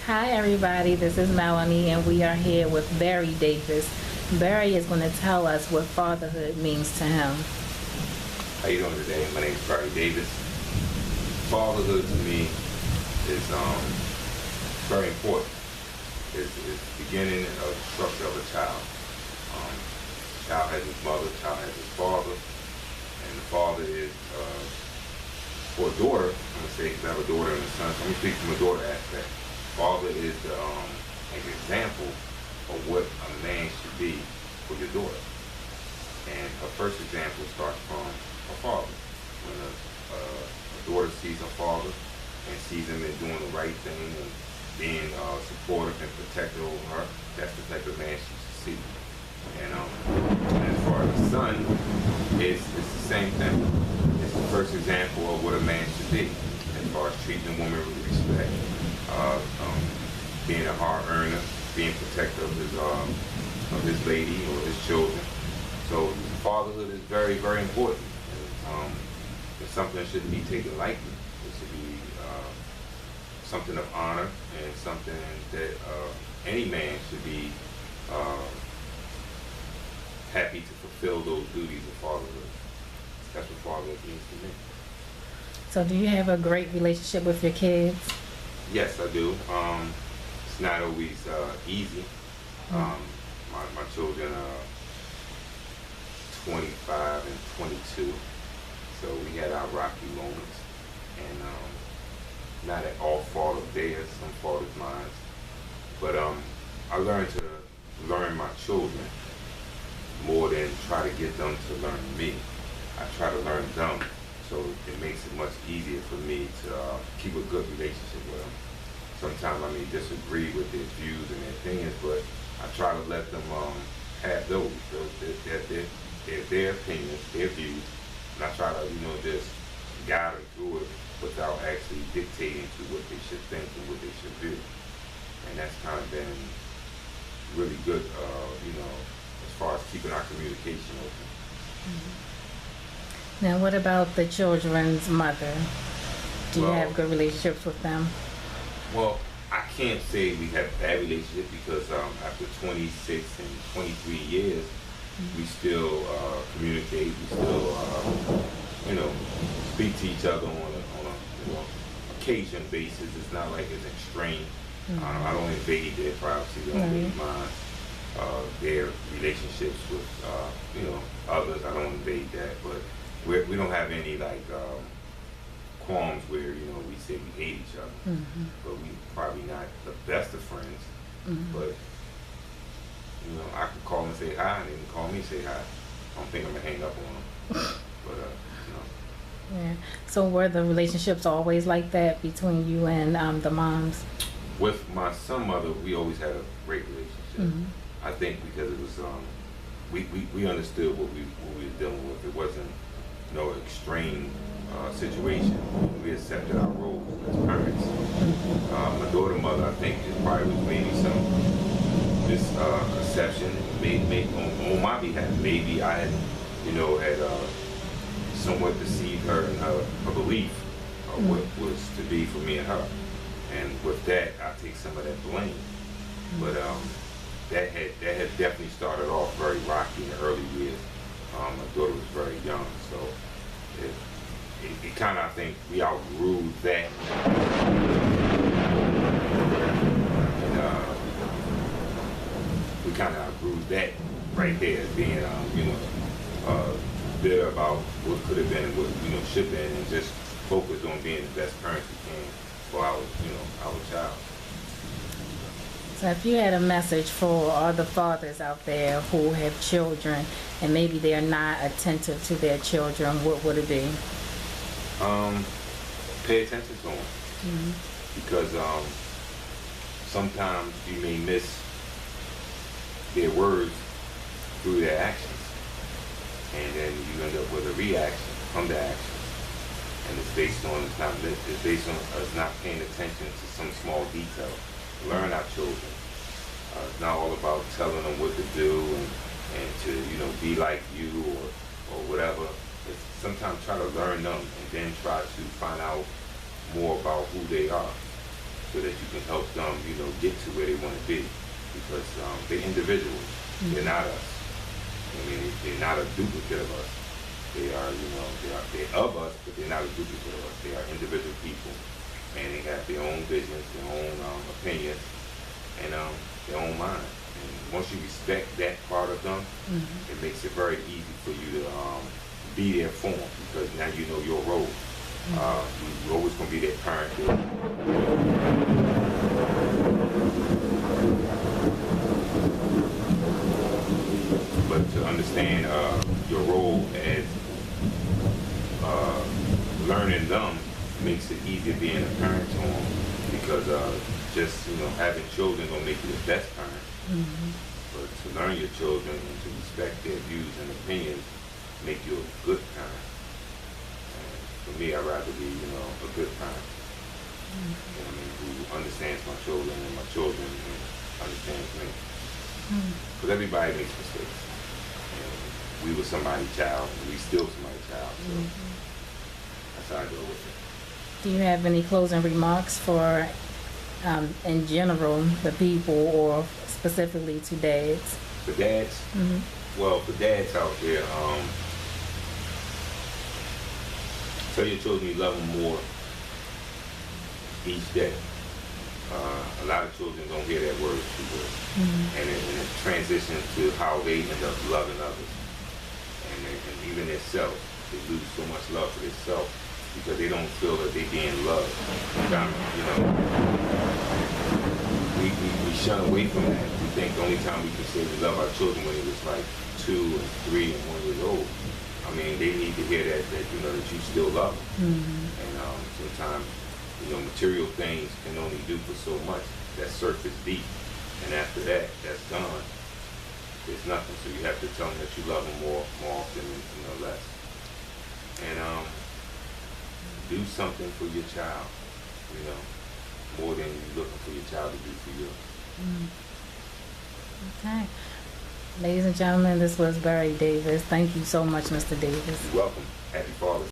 Hi everybody, this is Meloni and we are here with Barry Davis. Barry is going to tell us what fatherhood means to him. How you doing today? My name is Barry Davis. Fatherhood to me is very important. It's the beginning of the structure of a child. Child has his mother, child has his father, and the father is, for a daughter, I'm going to say, because I have a daughter and a son, so I'm going to speak from a daughter aspect. Father is an example of what a man should be for your daughter. And her first example starts from her father. When a daughter sees her father and sees him in doing the right thing and being supportive and protective over her, that's the type of man she should see. And as far as the son, it's the same thing. It's the first example of what a man should be, as far as treating a woman with respect, being a hard earner, being protective of his lady or his children. So fatherhood is very, very important. It's something that shouldn't be taken lightly. It should be something of honor and something that any man should be happy to fulfill those duties of fatherhood. That's what fatherhood means to me. So do you have a great relationship with your kids? Yes, I do. It's not always easy. My children are 25 and 22, so we had our rocky moments, and not at all fault of theirs, some fault of mine. But I learned to learn my children more than try to get them to learn me. I try to learn them, so it makes it much easier for me to keep a good relationship with them. Sometimes I may disagree with their views and their opinions, but I try to let them have their opinions, their views, and I try to, just guide them through it without actually dictating to what they should think and what they should do. And that's kind of been really good, as far as keeping our communication open. Mm-hmm. Now, what about the children's mother? Do you have good relationships with them? Well, I can't say we have a bad relationship because after 26 and 23 years, we still communicate. We still, speak to each other on a occasion basis. It's not like it's extreme. I don't invade their privacy. They don't invade mine. Their relationships with others, I don't invade that. But we don't have any qualms where we say we hate each other, but we probably not the best of friends. But I can call and say hi, and they can call me and say hi. I don't think I'm gonna hang up on them. But Yeah. So were the relationships always like that between you and the moms? With my son mother, we always had a great relationship. I think because it was we understood what we were dealing with. It wasn't no extreme situation. We accepted our roles as parents. My daughter mother, I think, it probably was maybe some misconception made on my behalf. Maybe I had, had somewhat deceived her in her belief of what was to be for me and her. And with that, I take some of that blame. But that had definitely started off very rocky in the early years. My daughter was very young, so it kind of, I think, we outgrew that. And, we kind of outgrew that right there, being, bitter about what could have been and what, should have been, and just focused on being the best parents we can for our child. So if you had a message for all the fathers out there who have children and maybe they're not attentive to their children, what would it be? Pay attention to them. Because sometimes you may miss their words through their actions. And then you end up with a reaction from the action. And it's based on us not paying attention to some small detail. Learn our children. It's not all about telling them what to do and to be like you or whatever. It's sometimes try to learn them and then try to find out more about who they are. so that you can help them, get to where they want to be, because they're individuals. They're not us. I mean, they're not a duplicate of us. They are, they're of us, but they're not a duplicate of us. They are individual people, and they have their own visions, their own opinions, and their own mind. And once you respect that part of them, it makes it very easy for you to be there for them, because now you know your role. You're always going to be that parent. But to understand your role as learning them makes it easier being a parent to them, because just having children don't make you the best parent. But to learn your children and to respect their views and opinions make you a good parent. And for me, I'd rather be, a good parent. Who understands my children and my children understands me. Because everybody makes mistakes. And we were somebody's child, and we still somebody's child. So that's how I deal with it. Do you have any closing remarks for, in general, the people, or specifically to dads? For dads? Well, for dads out there, tell your children you love them more each day. A lot of children don't hear that word too good. And it transitions to how they end up loving others. And even themselves, they lose so much love for themselves because they don't feel that they're being loved. We shun away from that. We think the only time we can say we love our children when it was like 2 and 3 and 1 years old. I mean, they need to hear that that you still love them. And sometimes, material things can only do for so much. That surface deep. And after that, that's gone. There's nothing. So you have to tell them that you love them more often than less. And do something for your child, more than you're looking for your child to do for you. Okay. Ladies and gentlemen, this was Barry Davis. Thank you so much, Mr. Davis. You're welcome. Happy Father's Day.